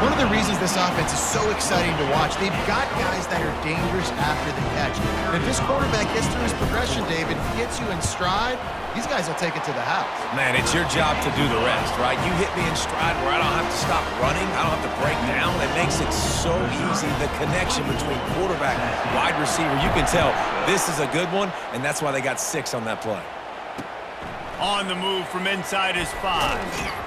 One of the reasons this offense is so exciting to watch, they've got guys that are dangerous after the catch. And if this quarterback gets through his progression, David, gets you in stride, these guys will take it to the house. Man, it's your job to do the rest, right? You hit me in stride where I don't have to stop running. I don't have to break down. It makes it so easy, the connection between quarterback and wide receiver. You can tell this is a good one, and that's why they got 6 on that play. On the move from inside his 5.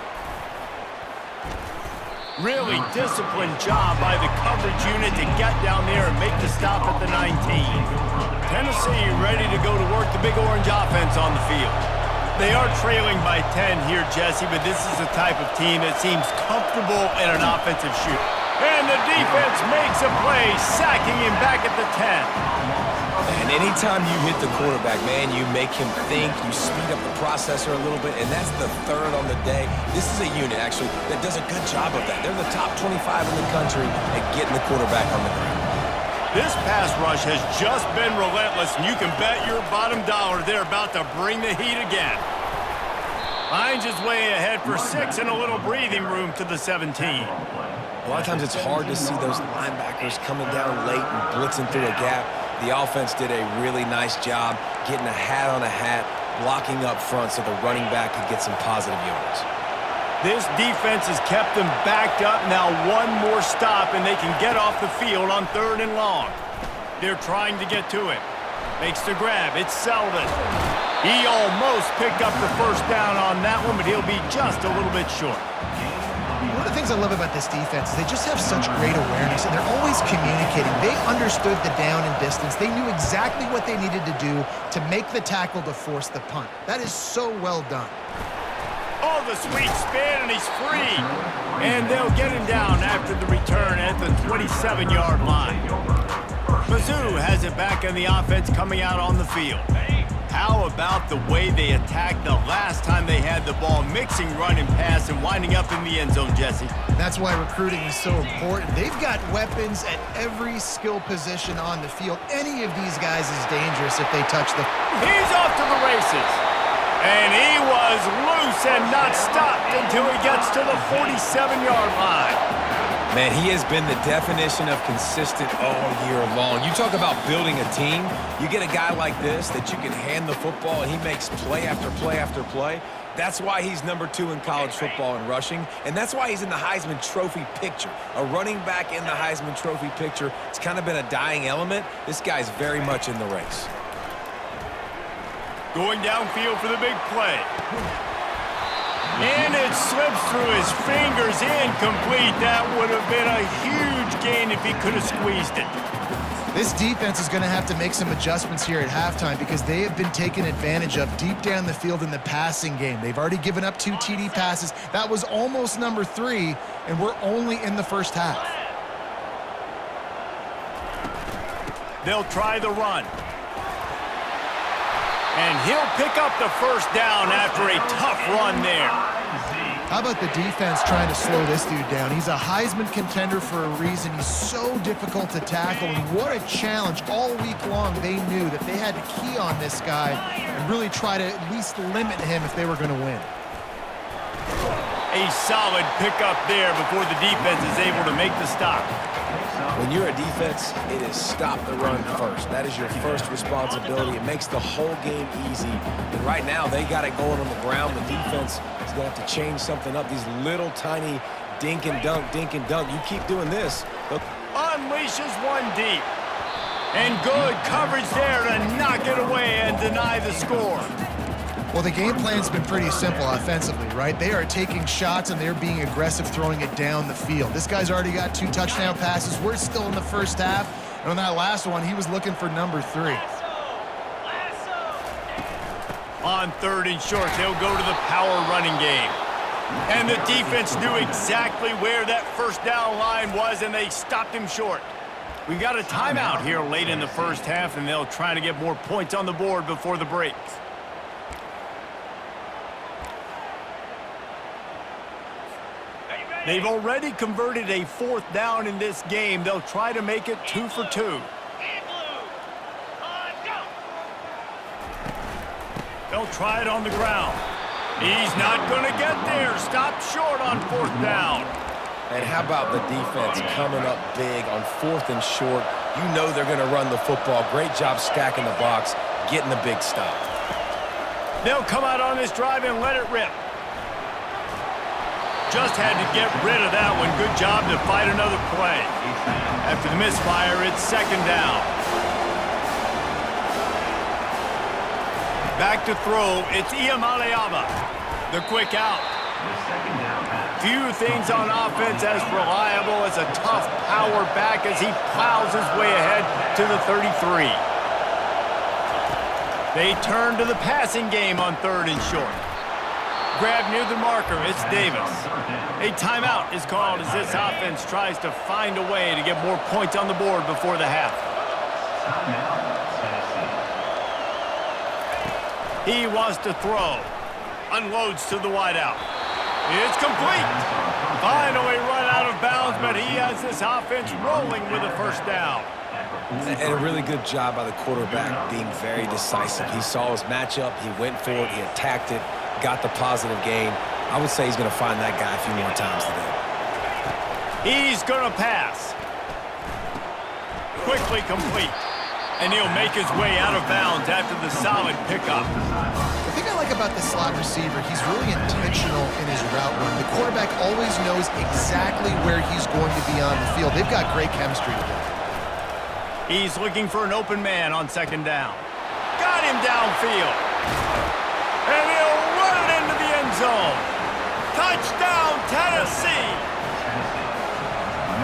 Really disciplined job by the coverage unit to get down there and make the stop at the 19. Tennessee ready to go to work the Big Orange offense on the field. They are trailing by 10 here, Jesse, but this is the type of team that seems comfortable in an offensive shoot. And the defense makes a play, sacking him back at the 10. And anytime you hit the quarterback, man, you make him think, you speed up the processor a little bit, and that's the 3rd on the day. This is a unit, actually, that does a good job of that. They're the top 25 in the country at getting the quarterback on the ground. This pass rush has just been relentless, and you can bet your bottom dollar they're about to bring the heat again. Finds his way ahead for 6 and a little breathing room to the 17. A lot of times it's hard to see those linebackers coming down late and blitzing through a gap. The offense did a really nice job getting a hat on a hat, blocking up front so the running back could get some positive yards. This defense has kept them backed up. Now one more stop and they can get off the field on 3rd and long. They're trying to get to it. Makes the grab. It's Selden. He almost picked up the first down on that one, but he'll be just a little bit short. One of the things I love about this defense is they just have such great awareness, and they're always communicating. They understood the down and distance. They knew exactly what they needed to do to make the tackle to force the punt. That is so well done. Oh, the sweet spin, and he's free. And they'll get him down after the return at the 27-yard line. Mizzou has it back in the offense coming out on the field. How about the way they attacked the last time they had the ball, mixing run and pass and winding up in the end zone, Jesse? That's why recruiting is so important. They've got weapons at every skill position on the field. Any of these guys is dangerous if they touch the... He's off to the races. And he was loose and not stopped until he gets to the 47-yard line. Man, he has been the definition of consistent all year long. You talk about building a team. You get a guy like this that you can hand the football and he makes play after play after play. That's why he's number 2 in college football in rushing, and that's why he's in the Heisman Trophy picture. A running back in the Heisman Trophy picture. It's kind of been a dying element. This guy's very much in the race. Going downfield for the big play. And it slips through his fingers, incomplete. That would have been a huge gain if he could have squeezed it. This defense is going to have to make some adjustments here at halftime because they have been taken advantage of deep down the field in the passing game. They've already given up 2 TD passes. That was almost number 3, and we're only in the first half. They'll try the run. And he'll pick up the first down after a tough run there. How about the defense trying to slow this dude down? He's a Heisman contender for a reason. He's so difficult to tackle, and what a challenge. All week long, they knew that they had to key on this guy and really try to at least limit him if they were going to win. A solid pickup there before the defense is able to make the stop. When you're a defense, it is stop the run first. That is your first responsibility. It makes the whole game easy. And right now, they got it going on the ground. The defense is going to have to change something up. These little tiny dink and dunk, dink and dunk. You keep doing this. Unleashes one deep. And good coverage there to knock it away and deny the score. Well, the game plan's been pretty simple offensively, right? They are taking shots and they're being aggressive, throwing it down the field. This guy's already got 2 touchdown passes. We're still in the first half. And on that last one, he was looking for number 3. On 3rd and short, they'll go to the power running game. And the defense knew exactly where that first down line was, and they stopped him short. We got a timeout here late in the first half, and they'll try to get more points on the board before the break. They've already converted a 4th down in this game. They'll try to make it 2 for 2. They'll try it on the ground. He's not going to get there. Stopped short on 4th down. And how about the defense coming up big on 4th and short? You know they're going to run the football. Great job stacking the box, getting the big stop. They'll come out on this drive and let it rip. Just had to get rid of that one. Good job to fight another play. After the misfire, it's 2nd down. Back to throw, it's Iamaleava. The quick out. Few things on offense as reliable as a tough power back as he plows his way ahead to the 33. They turn to the passing game on 3rd and short. Grab near the marker, it's Davis. A timeout is called as this offense tries to find a way to get more points on the board before the half. He wants to throw. Unloads to the wideout. It's complete. Finally run out of bounds, but he has this offense rolling with a 1st down. And a really good job by the quarterback being very decisive. He saw his matchup, he went for it, he attacked it, got the positive gain. I would say he's going to find that guy a few more times today. He's going to pass. Quickly complete. And he'll make his way out of bounds after the solid pickup. The thing I like about the slot receiver, he's really intentional in his route run. The quarterback always knows exactly where he's going to be on the field. They've got great chemistry together. He's looking for an open man on 2nd down. Got him downfield. And he'll run it into the end zone. Touchdown, Tennessee!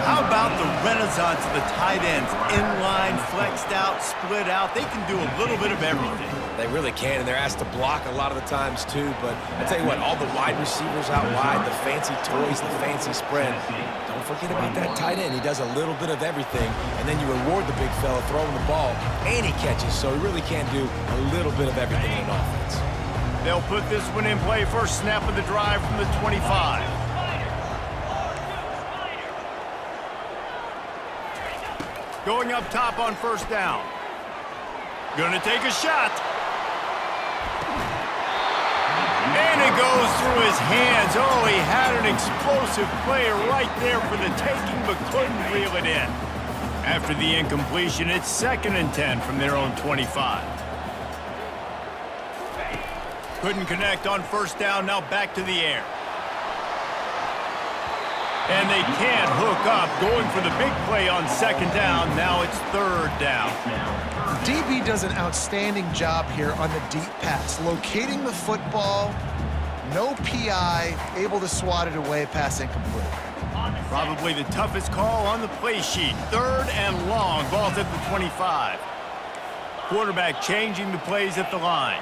How about the renaissance of the tight ends? Inline, flexed out, split out. They can do a little bit of everything. They really can, and they're asked to block a lot of the times, too. But I tell you what, all the wide receivers out wide, the fancy toys, the fancy spread, don't forget about that tight end. He does a little bit of everything, and then you reward the big fella throwing the ball, and he catches. So he really can do a little bit of everything in an offense. They'll put this one in play. First snap of the drive from the 25. Going up top on 1st down. Gonna take a shot. And it goes through his hands. Oh, he had an explosive play right there for the taking, but couldn't reel it in. After the incompletion, it's 2nd and 10 from their own 25. Couldn't connect on 1st down, now back to the air. And they can't hook up, going for the big play on 2nd down. Now it's 3rd down. DB does an outstanding job here on the deep pass, locating the football, no PI, able to swat it away, pass incomplete. Probably the toughest call on the play sheet. 3rd and long, ball's at the 25. Quarterback changing the plays at the line.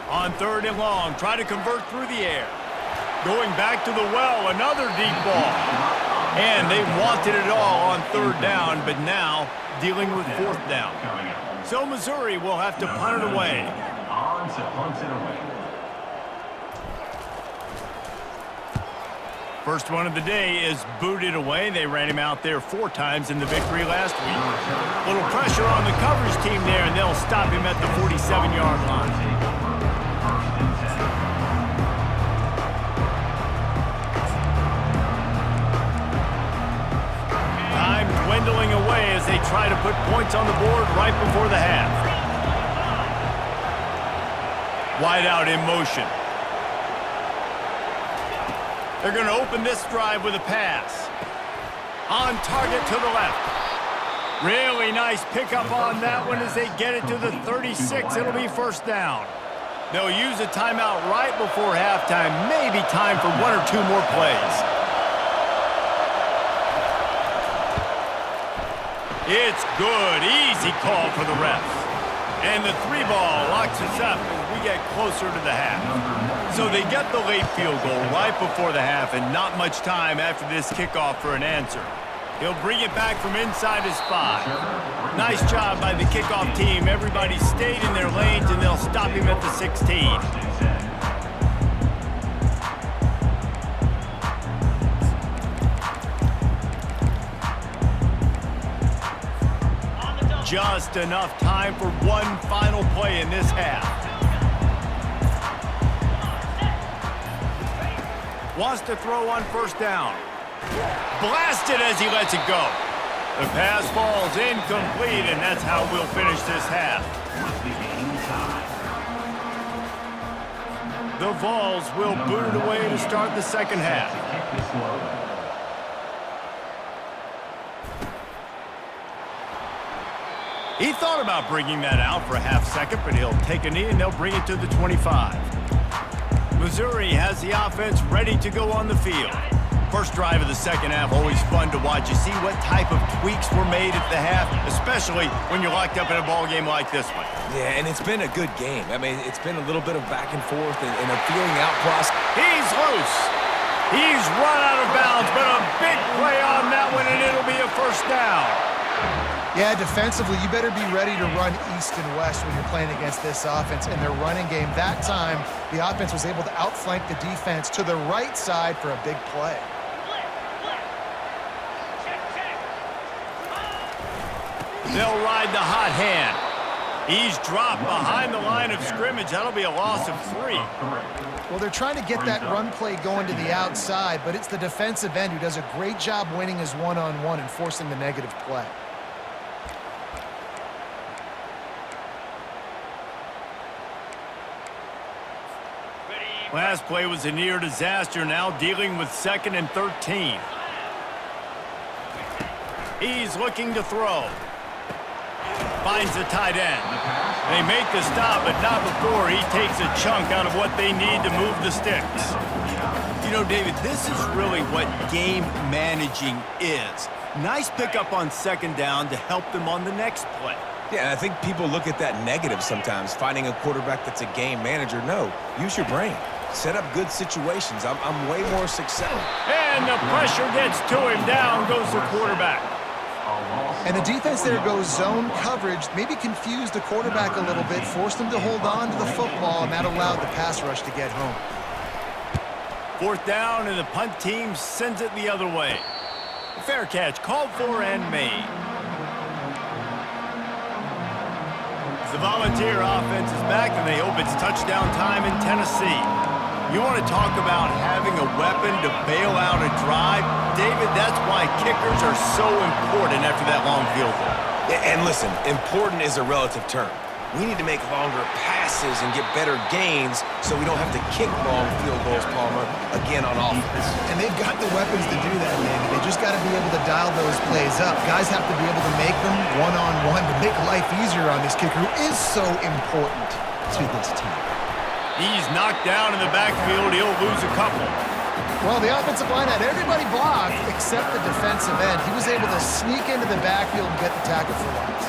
On 3rd and long, try to convert through the air. Going back to the well, another deep ball. And they wanted it all on 3rd down, but now dealing with 4th down. So Missouri will have to punt it away. First one of the day is booted away. They ran him out there 4 times in the victory last week. Little pressure on the coverage team there, and they'll stop him at the 47-yard line. Time dwindling away as they try to put points on the board right before the half. Wide out in motion. They're going to open this drive with a pass. On target to the left. Really nice pickup on that one as they get it to the 36. It'll be 1st down. They'll use a timeout right before halftime. Maybe time for 1 or 2 more plays. It's good. Easy call for the refs. And the 3-ball locks us up as we get closer to the half. So they get the late field goal right before the half and not much time after this kickoff for an answer. He'll bring it back from inside his 5. Nice job by the kickoff team. Everybody stayed in their lanes, and they'll stop him at the 16. just enough time for one final play in this half. Wants to throw on first down. Blasted as he lets it go. The pass falls incomplete, and that's how we'll finish this half. The Vols will boot it away to start the second half. He thought about bringing that out for a half second, but he'll take a knee and they'll bring it to the 25. Missouri has the offense ready to go on the field. First drive of the second half, always fun to watch. You see what type of tweaks were made at the half, especially when you're locked up in a ball game like this one. Yeah, and it's been a good game. I mean, it's been a little bit of back and forth and a feeling out process. He's loose. He's run out of bounds, but a big play on that one, and it'll be a first down. Yeah, defensively, you better be ready to run east and west when you're playing against this offense. In their running game, that time, the offense was able to outflank the defense to the right side for a big play. They'll ride the hot hand. He's dropped behind the line of scrimmage. That'll be a loss of 3. Well, they're trying to get that run play going to the outside, but it's the defensive end who does a great job winning his one-on-one and forcing the negative play. Last play was a near disaster, now dealing with 2nd and 13. He's looking to throw. Finds the tight end. They make the stop, but not before he takes a chunk out of what they need to move the sticks. You know, David, this is really what game managing is. Nice pickup on second down to help them on the next play. Yeah, and I think people look at that negative sometimes, finding a quarterback that's a game manager. No, use your brain. Set up good situations. I'm way more successful. And the pressure gets to him. Down goes the quarterback. And the defense there goes zone coverage, maybe confused the quarterback a little bit, forced him to hold on to the football, and that allowed the pass rush to get home. 4th down, and the punt team sends it the other way. Fair catch, called for and made. The Volunteer offense is back, and they hope it's touchdown time in Tennessee. You want to talk about having a weapon to bail out a drive? David, that's why kickers are so important after that long field goal. Yeah, and listen, important is a relative term. We need to make longer passes and get better gains so we don't have to kick long field goals, Palmer, again on offense. And they've got the weapons to do that, David. They just got to be able to dial those plays up. Guys have to be able to make them one-on-one to make life easier on this kicker, who is so important to this team. He's knocked down in the backfield. He'll lose a couple. Well, the offensive line had everybody blocked except the defensive end. He was able to sneak into the backfield and get the tackle for loss.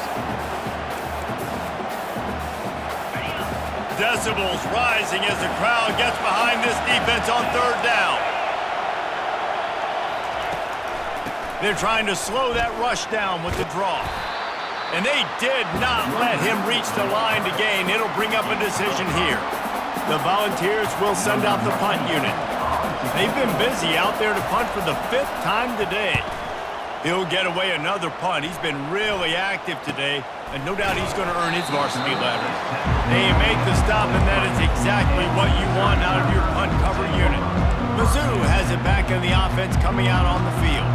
Decibels rising as the crowd gets behind this defense on 3rd down. They're trying to slow that rush down with the draw. And they did not let him reach the line to gain. It'll bring up a decision here. The Volunteers will send out the punt unit. They've been busy out there to punt for the 5th time today. He'll get away another punt. He's been really active today, and no doubt he's going to earn his varsity letter. They make the stop, and that is exactly what you want out of your punt cover unit. Mizzou has it back in the offense coming out on the field.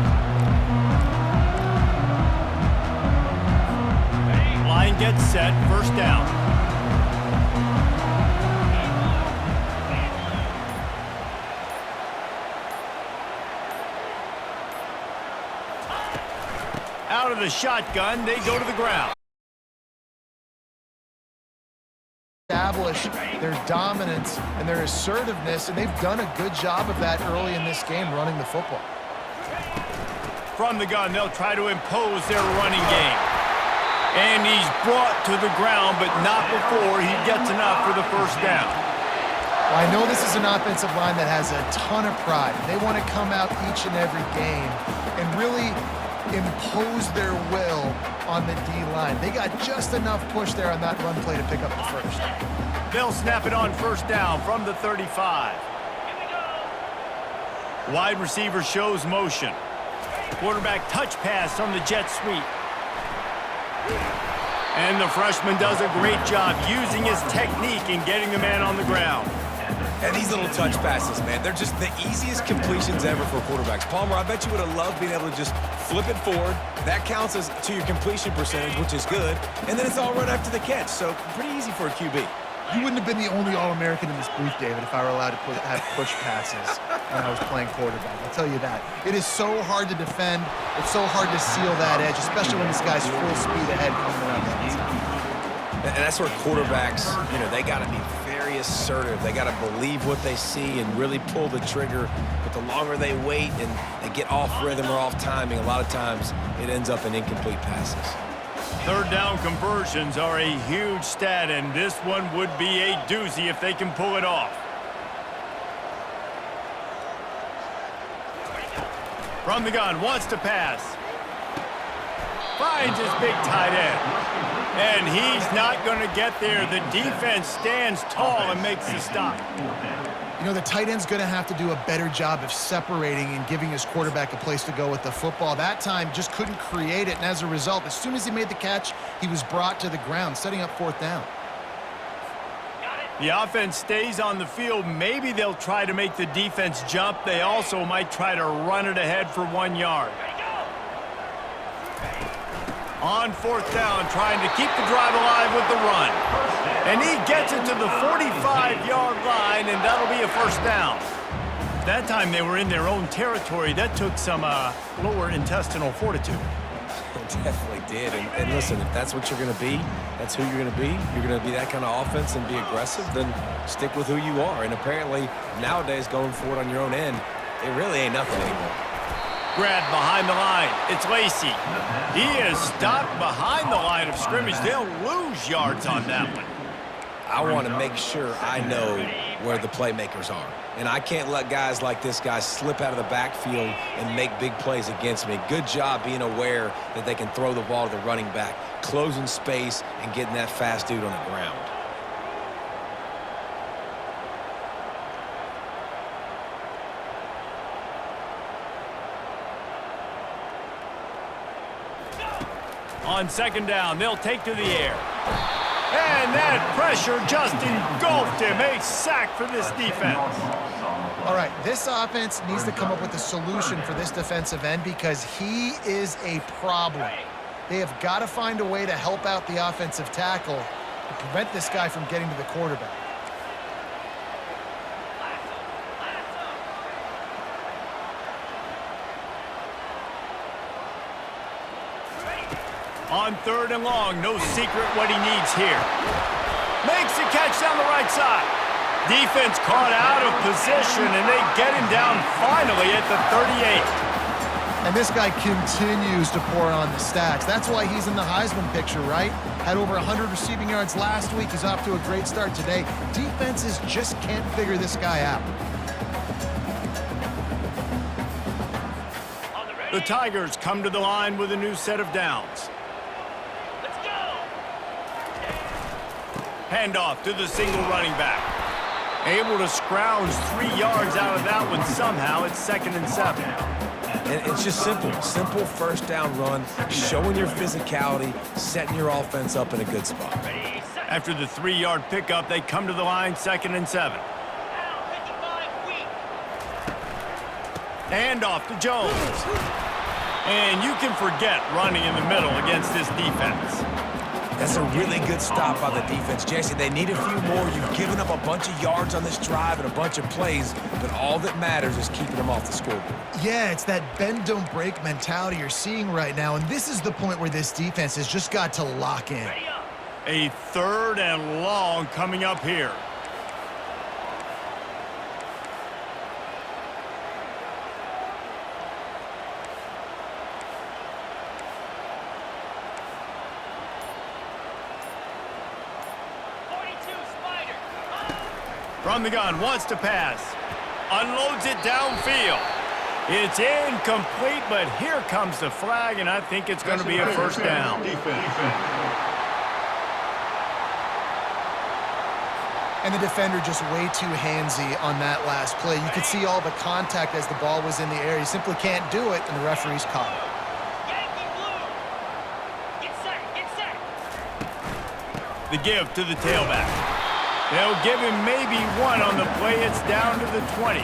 Line gets set, 1st down. Out of the shotgun, they go to the ground. Establish their dominance and their assertiveness, and they've done a good job of that early in this game, running the football. From the gun, they'll try to impose their running game. And he's brought to the ground, but not before he gets enough for the 1st down. Well, I know this is an offensive line that has a ton of pride. They want to come out each and every game and really impose their will on the D-line. They got just enough push there on that run play to pick up the 1st. They'll snap it on 1st down from the 35. Wide receiver shows motion. Quarterback touch pass on the jet sweep. And the freshman does a great job using his technique and getting the man on the ground. And these little touch passes, man, they're just the easiest completions ever for quarterbacks. Palmer, I bet you would have loved being able to just flip it forward. That counts as to your completion percentage, which is good. And then it's all run after the catch, so pretty easy for a QB. You wouldn't have been the only All-American in this booth, David, if I were allowed to have push passes when I was playing quarterback. I'll tell you that. It is so hard to defend. It's so hard to seal that edge, especially when this guy's full speed ahead coming around the outside. And that's where quarterbacks, you know, they got to be very assertive. They got to believe what they see and really pull the trigger. But the longer they wait and they get off rhythm or off timing, a lot of times it ends up in incomplete passes. Third down conversions are a huge stat, and this one would be a doozy if they can pull it off. From the gun, wants to pass. Finds his big tight end. And he's not going to get there. The defense stands tall and makes the stop. You know, the tight end's going to have to do a better job of separating and giving his quarterback a place to go with the football. That time just couldn't create it, and as a result, as soon as he made the catch, he was brought to the ground, setting up fourth down. The offense stays on the field. Maybe they'll try to make the defense jump. They also might try to run it ahead for 1 yard. On fourth down, trying to keep the drive alive with the run. And he gets it to the 45-yard line, and that'll be a first down. That time they were in their own territory. That took some lower intestinal fortitude. It definitely did. And listen, if that's what you're going to be, that's who you're going to be. You're going to be that kind of offense and be aggressive, then stick with who you are. And apparently, nowadays, going for it on your own end, it really ain't nothing anymore. Grab behind the line. It's Lacy. He is stopped behind the line of scrimmage. They'll lose yards on that one. I want to make sure I know where the playmakers are. And I can't let guys like this guy slip out of the backfield and make big plays against me. Good job being aware that they can throw the ball to the running back, closing space, and getting that fast dude on the ground. On second down, they'll take to the air. And that pressure just engulfed him. A sack for this defense. All right, this offense needs to come up with a solution for this defensive end because he is a problem. They have got to find a way to help out the offensive tackle to prevent this guy from getting to the quarterback. On third and long, no secret what he needs here. Makes the catch down the right side. Defense caught out of position, and they get him down finally at the 38. And this guy continues to pour on the stats. That's why he's in the Heisman picture, right? Had over 100 receiving yards last week. He's off to a great start today. Defenses just can't figure this guy out. The Tigers come to the line with a new set of downs. Handoff to the single running back. Able to scrounge 3 yards out of that one somehow. It's 2nd and 7. And it's just simple. Simple first down run, showing your physicality, setting your offense up in a good spot. After the 3-yard pickup, they come to the line 2nd and 7. Handoff to Jones. And you can forget running in the middle against this defense. That's a really good stop by the defense. Jesse, they need a few more. You've given up a bunch of yards on this drive and a bunch of plays, but all that matters is keeping them off the scoreboard. Yeah, it's that bend, don't break mentality you're seeing right now, and this is the point where this defense has just got to lock in. A 3rd and long coming up here. From the gun, wants to pass. Unloads it downfield. It's incomplete, but here comes the flag, and I think it's going to be a first down. And the defender just way too handsy on that last play. You could see all the contact as the ball was in the air. He simply can't do it, and the referee's caught it. The give to the tailback. They'll give him maybe one on the play. It's down to the 20.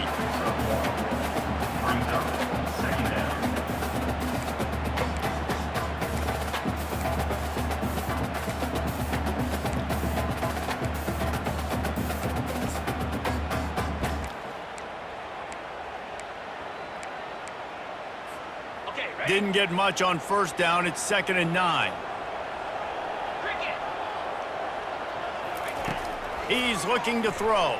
Didn't get much on first down. It's 2nd and 9. He's looking to throw.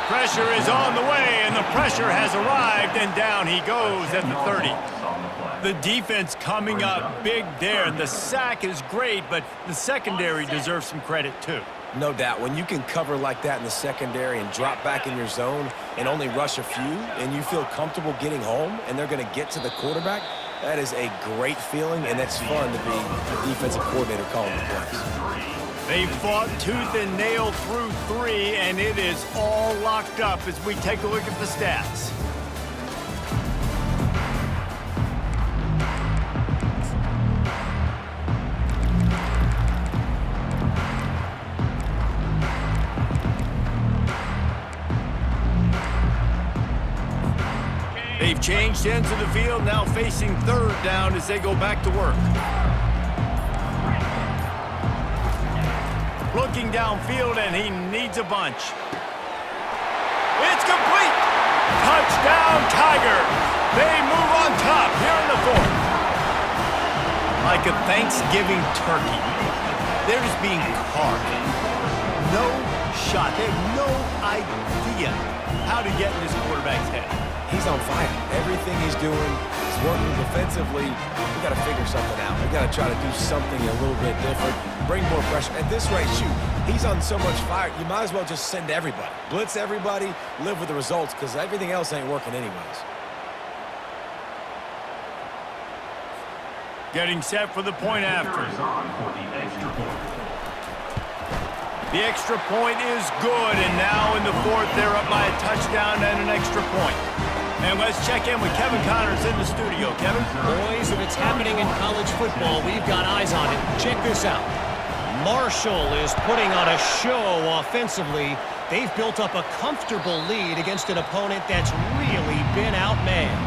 Pressure is on the way, and the pressure has arrived, and down he goes at the 30. The defense coming up big there. The sack is great, but the secondary deserves some credit too. No doubt. When you can cover like that in the secondary and drop back in your zone and only rush a few, and you feel comfortable getting home and they're going to get to the quarterback, that is a great feeling, and that's fun to be the defensive coordinator calling the plays. They fought tooth and nail through 3, and it is all locked up as we take a look at the stats. They've changed ends of the field, now facing 3rd down as they go back to work. Looking downfield, and he needs a bunch. It's complete! Touchdown, Tigers! They move on top here in the 4th. Like a Thanksgiving turkey, they're just being carved. No shot. They have no idea how to get in this quarterback's head. He's on fire. Everything he's doing is working defensively. We got to figure something out. We got to try to do something a little bit different. Bring more pressure. At this rate, shoot, he's on so much fire, you might as well just send everybody. Blitz everybody, live with the results, because everything else ain't working anyways. Getting set for the point after. The extra point is good, and now in the 4th, they're up by a touchdown and an extra point. And let's check in with Kevin Connors in the studio. Kevin? Boys, if it's happening in college football, we've got eyes on it. Check this out. Marshall is putting on a show offensively. They've built up a comfortable lead against an opponent that's really been outmanned.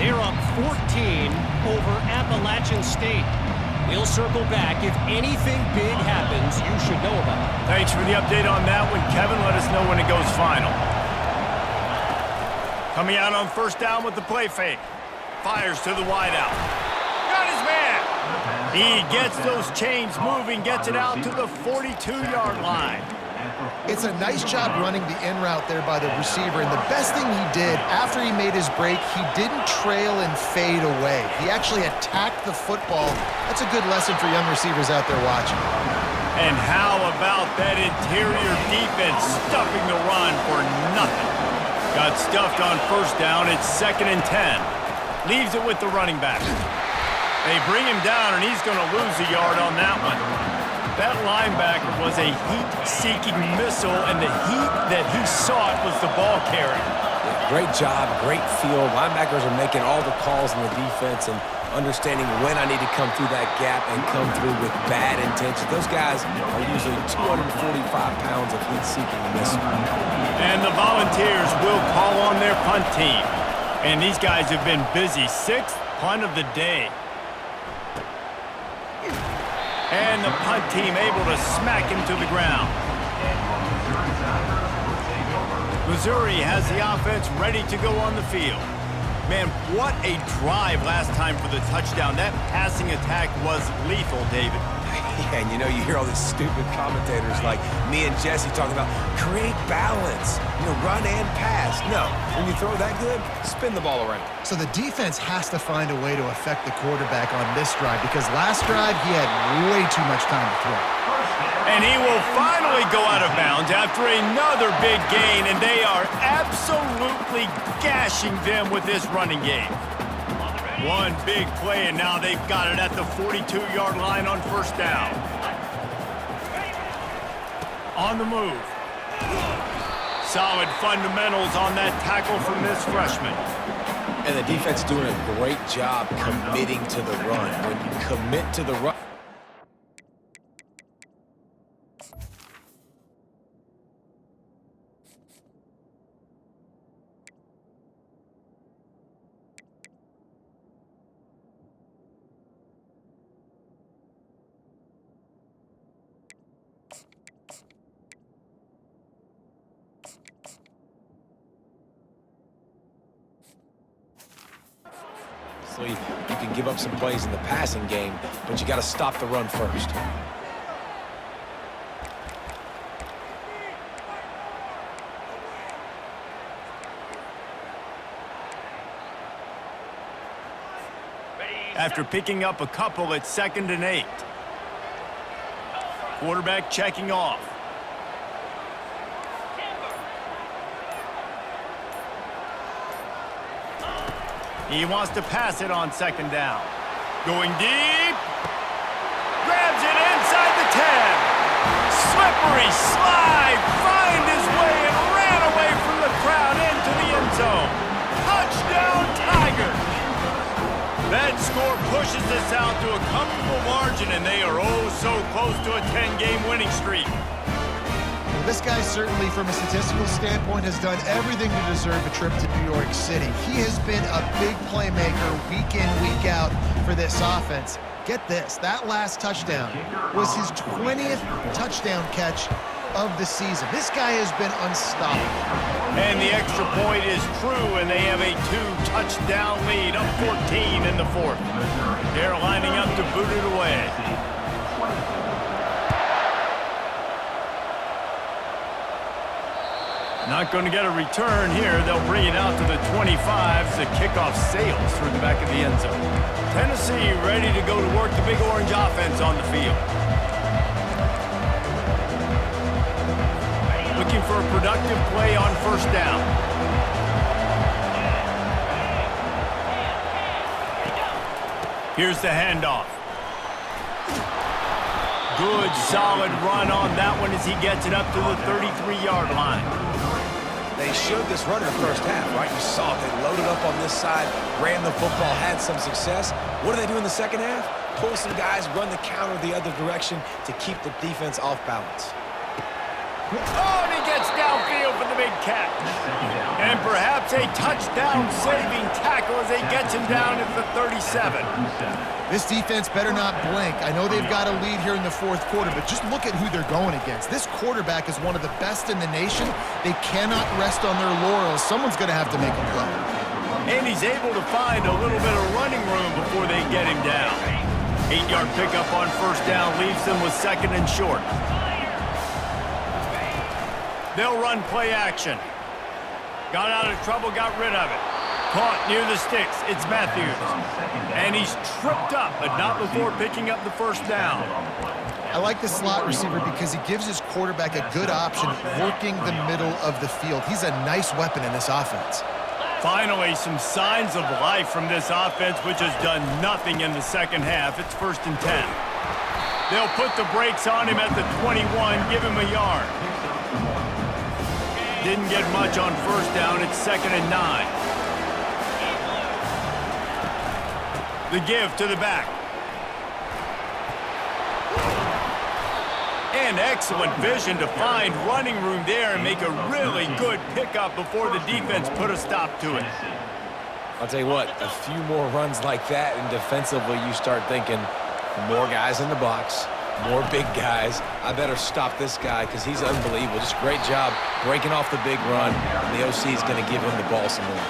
They're up 14 over Appalachian State. We'll circle back. If anything big happens, you should know about it. Thanks for the update on that one, Kevin. Let us know when it goes final. Coming out on 1st down with the play fake. Fires to the wideout. Got his man. He gets those chains moving, gets it out to the 42-yard line. It's a nice job running the in route there by the receiver, and the best thing he did after he made his break, he didn't trail and fade away. He actually attacked the football. That's a good lesson for young receivers out there watching. And how about that interior defense stuffing the run for nothing? Got stuffed on 1st down. It's 2nd and 10. Leaves it with the running back. They bring him down, and he's going to lose a yard on that one. That linebacker was a heat-seeking missile, and the heat that he sought was the ball carrier. Yeah, great job, great feel. Linebackers are making all the calls in the defense and understanding when I need to come through that gap and come through with bad intention. Those guys are usually 245 pounds of heat-seeking missile. And the Volunteers will call on their punt team. And these guys have been busy. 6th punt of the day. And the punt team able to smack him to the ground. Missouri has the offense ready to go on the field. Man, what a drive last time for the touchdown. That passing attack was lethal, David. Yeah, and you know, you hear all these stupid commentators like me and Jesse talking about create balance, run and pass. No, when you throw that good, spin the ball around. So the defense has to find a way to affect the quarterback on this drive, because last drive he had way too much time to throw. And he will finally go out of bounds after another big gain, and they are absolutely gashing them with this running game. One big play, and now they've got it at the 42-yard line on 1st down. On the move. Solid fundamentals on that tackle from this freshman. And the defense doing a great job committing to the run. When you commit to the run, You can give up some plays in the passing game, but you got to stop the run first. After picking up a couple, it's 2nd and 8. Quarterback checking off. He wants to pass it on 2nd down. Going deep. Grabs it inside the 10. Slippery slide. Find his way and ran away from the crowd into the end zone. Touchdown, Tigers. That score pushes this out to a comfortable margin, and they are oh so close to a 10-game winning streak. Well, this guy certainly, from a statistical standpoint, has done everything to deserve a trip to New York City. He has been a big playmaker week in, week out for this offense. Get this, that last touchdown was his 20th touchdown catch of the season. This guy has been unstoppable. And the extra point is true, and they have a 2-touchdown lead, up 14 in the 4th. They're lining up to boot it away. Not going to get a return here. They'll bring it out to the 25 as the kickoff sails through the back of the end zone. Tennessee ready to go to work the Big Orange offense on the field. Looking for a productive play on 1st down. Here's the handoff. Good, solid run on that one as he gets it up to the 33-yard line. They showed this run in the first half, right? You saw it. They loaded up on this side, ran the football, had some success. What do they do in the second half? Pull some guys, run the counter the other direction to keep the defense off balance. Oh, and he gets downfield for the big catch. And perhaps a touchdown-saving tackle as he gets him down at the 37. This defense better not blink. I know they've got a lead here in the 4th quarter, but just look at who they're going against. This quarterback is one of the best in the nation. They cannot rest on their laurels. Someone's going to have to make a play. And he's able to find a little bit of running room before they get him down. 8-yard pickup on 1st down leaves them with 2nd and short. They'll run play action. Got out of trouble, got rid of it. Caught near the sticks. It's Matthews. And he's tripped up, but not before picking up the 1st down. I like the slot receiver because he gives his quarterback a good option working the middle of the field. He's a nice weapon in this offense. Finally, some signs of life from this offense, which has done nothing in the second half. It's 1st and 10. They'll put the brakes on him at the 21, give him a yard. Didn't get much on 1st down. It's 2nd and 9. The give to the back. And excellent vision to find running room there and make a really good pickup before the defense put a stop to it. I'll tell you what, a few more runs like that, and defensively you start thinking more guys in the box, more big guys. I better stop this guy because he's unbelievable. Just great job breaking off the big run. And the OC is going to give him the ball some more.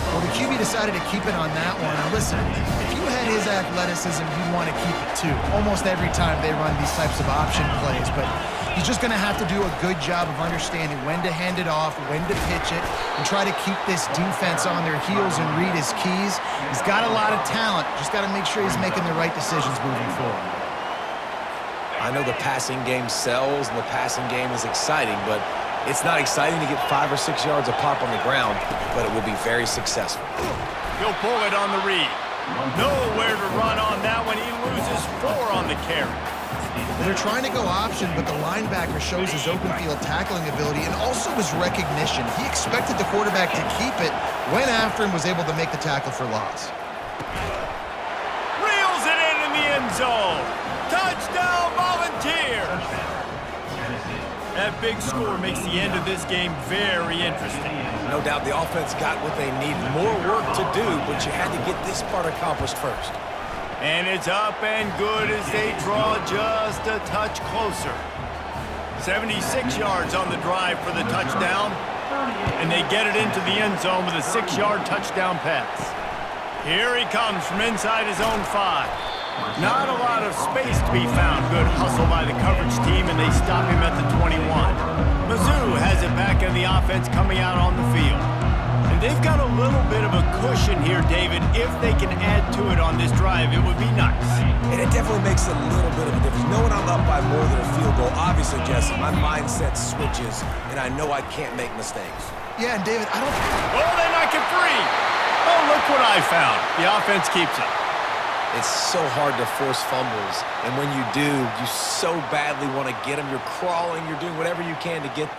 Well, the QB decided to keep it on that one. And listen, if you had his athleticism, you'd want to keep it too. Almost every time they run these types of option plays. But he's just going to have to do a good job of understanding when to hand it off, when to pitch it, and try to keep this defense on their heels and read his keys. He's got a lot of talent. Just got to make sure he's making the right decisions moving forward. I know the passing game sells and the passing game is exciting, but it's not exciting to get 5 or 6 yards a pop on the ground, but it will be very successful. He'll pull it on the read. Nowhere to run on that one. He loses 4 on the carry. They're trying to go option, but the linebacker shows his open field tackling ability and also his recognition. He expected the quarterback to keep it, went after him, was able to make the tackle for loss. Reels it in the end zone. Touchdown, Volunteers! That big score makes the end of this game very interesting. No doubt the offense got what they needed. More work to do, but you had to get this part accomplished first. And it's up and good as they draw just a touch closer. 76 yards on the drive for the touchdown. And they get it into the end zone with a 6-yard touchdown pass. Here he comes from inside his own 5. Not a lot of space to be found. Good hustle by the coverage team, and they stop him at the 21. Mizzou has it back in the offense coming out on the field. And they've got a little bit of a cushion here, David. If they can add to it on this drive, it would be nice. And it definitely makes a little bit of a difference. Knowing I'm up by more than a field goal, obviously, Jesse, my mindset switches, and I know I can't make mistakes. Yeah, and David, I don't... Oh, they knock it free. Oh, look what I found. The offense keeps it. It's so hard to force fumbles, and when you do, you so badly want to get them. You're crawling, you're doing whatever you can to get...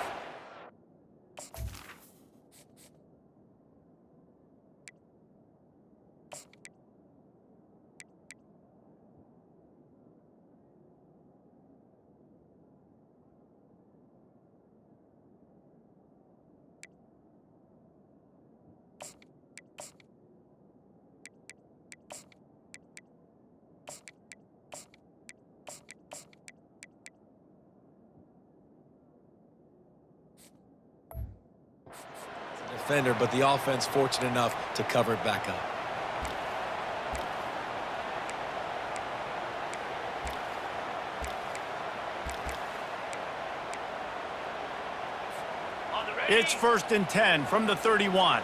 defender, but the offense fortunate enough to cover it back up. It's 1st and 10 from the 31.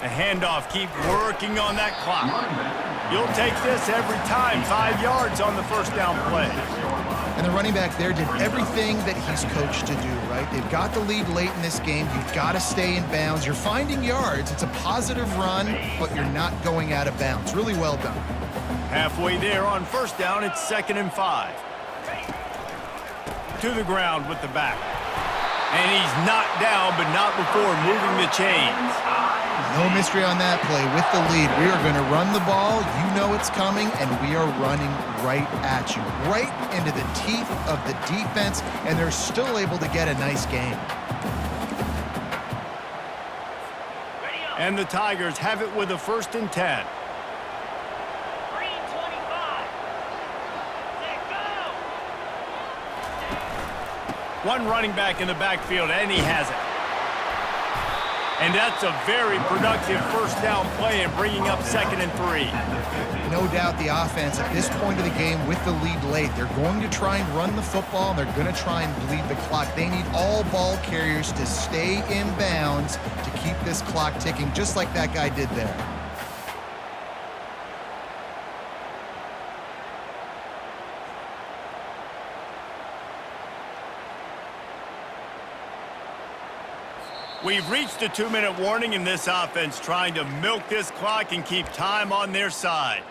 The handoff, keep working on that clock. You'll take this every time. 5 yards on the first down play. And the running back there did everything that he's coached to do, right? They've got the lead late in this game. You've got to stay in bounds. You're finding yards. It's a positive run, but you're not going out of bounds. Really well done. Halfway there on first down, it's 2nd and 5. To the ground with the back. And he's knocked down, but not before moving the chains. No mystery on that play. With the lead, we are going to run the ball. You know it's coming, and we are running right at you, right into the teeth of the defense, and they're still able to get a nice game. And the Tigers have it with a 1st and 10. One running back in the backfield, and he has it. And that's a very productive first down play and bringing up 2nd and 3. No doubt the offense at this point of the game with the lead late, they're going to try and run the football, and they're going to try and bleed the clock. They need all ball carriers to stay in bounds to keep this clock ticking, just like that guy did there. We've reached a 2-minute warning in this offense, trying to milk this clock and keep time on their side.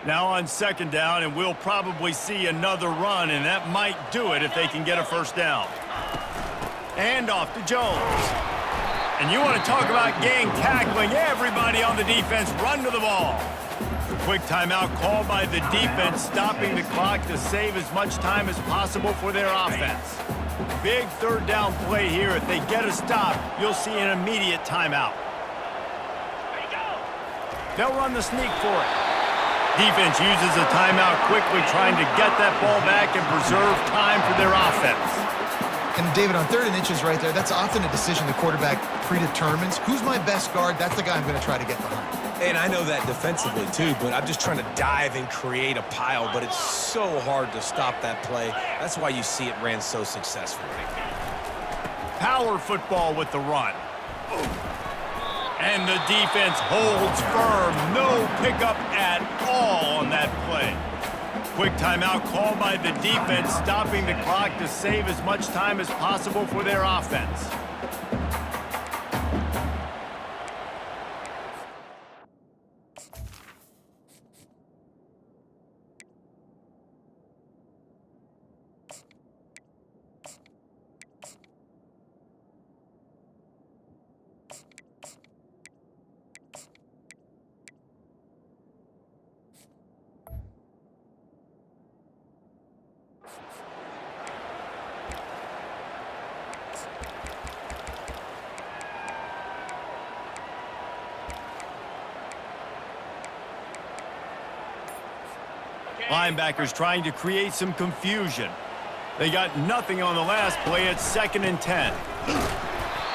Now on 2nd down, and we'll probably see another run, and that might do it if they can get a first down. And off to Jones. And you want to talk about gang tackling. Everybody on the defense run to the ball. Quick timeout called by the defense, stopping the clock to save as much time as possible for their offense. Big 3rd down play here. If they get a stop, you'll see an immediate timeout. They'll run the sneak for it. Defense uses a timeout quickly, trying to get that ball back and preserve time for their offense. And David, on 3rd and inches right there, that's often a decision the quarterback predetermines. Who's my best guard? That's the guy I'm going to try to get behind. And I know that defensively too, but I'm just trying to dive and create a pile, but it's so hard to stop that play. That's why you see it ran so successfully. Power football with the run. And the defense holds firm. No pickup at all on that play. Quick timeout called by the defense, stopping the clock to save as much time as possible for their offense. Linebackers trying to create some confusion. They got nothing on the last play. It's 2nd and 10.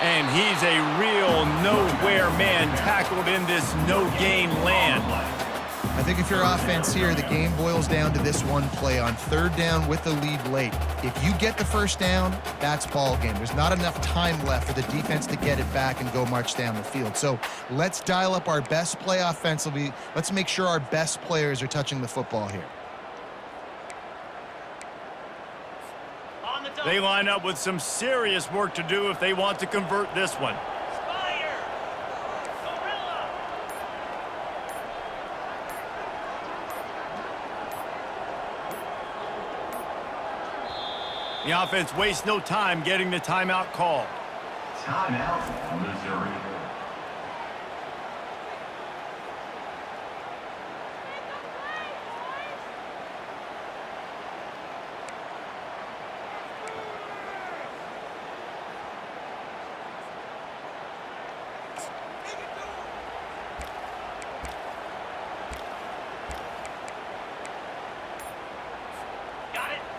And he's a real nowhere man tackled in this no-gain land. I think if you're offense here, the game boils down to this one play on 3rd down with the lead late. If you get the 1st down, that's ball game. There's not enough time left for the defense to get it back and go march down the field. So let's dial up our best play offensively. Let's make sure our best players are touching the football here. They line up with some serious work to do if they want to convert this one. The offense wastes no time getting the timeout call. Timeout, Missouri.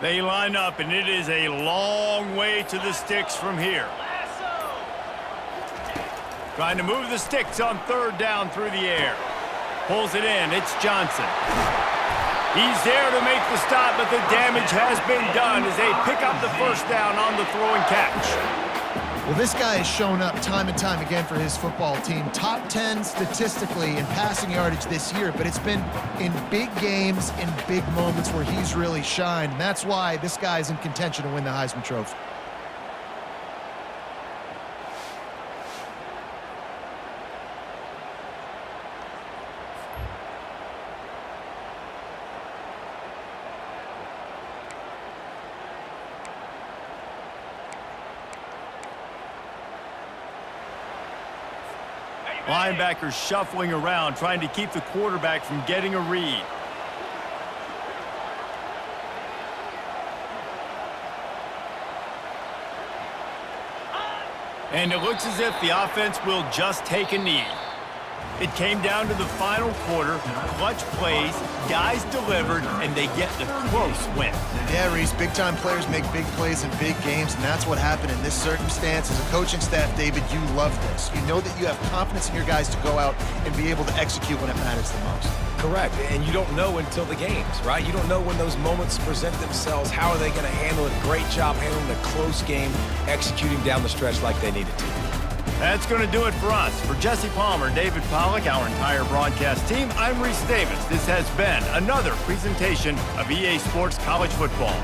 They line up, and it is a long way to the sticks from here. Trying to move the sticks on 3rd down through the air. Pulls it in. It's Johnson. He's there to make the stop, but the damage has been done as they pick up the 1st down on the throw and catch. Well, this guy has shown up time and time again for his football team. Top 10 statistically in passing yardage this year, but it's been in big games, in big moments where he's really shined. And that's why this guy is in contention to win the Heisman Trophy. Linebackers shuffling around, trying to keep the quarterback from getting a read. And it looks as if the offense will just take a knee. It came down to the final quarter, clutch plays, guys delivered, and they get the close win. Yeah, Reese, big-time players make big plays in big games, and that's what happened in this circumstance. As a coaching staff, David, you love this. You know that you have confidence in your guys to go out and be able to execute when it matters the most. Correct, and you don't know until the games, right? You don't know when those moments present themselves. How are they going to handle it? Great job handling the close game, executing down the stretch like they needed to. That's going to do it for us. For Jesse Palmer, David Pollack, our entire broadcast team, I'm Reese Davis. This has been another presentation of EA Sports College Football.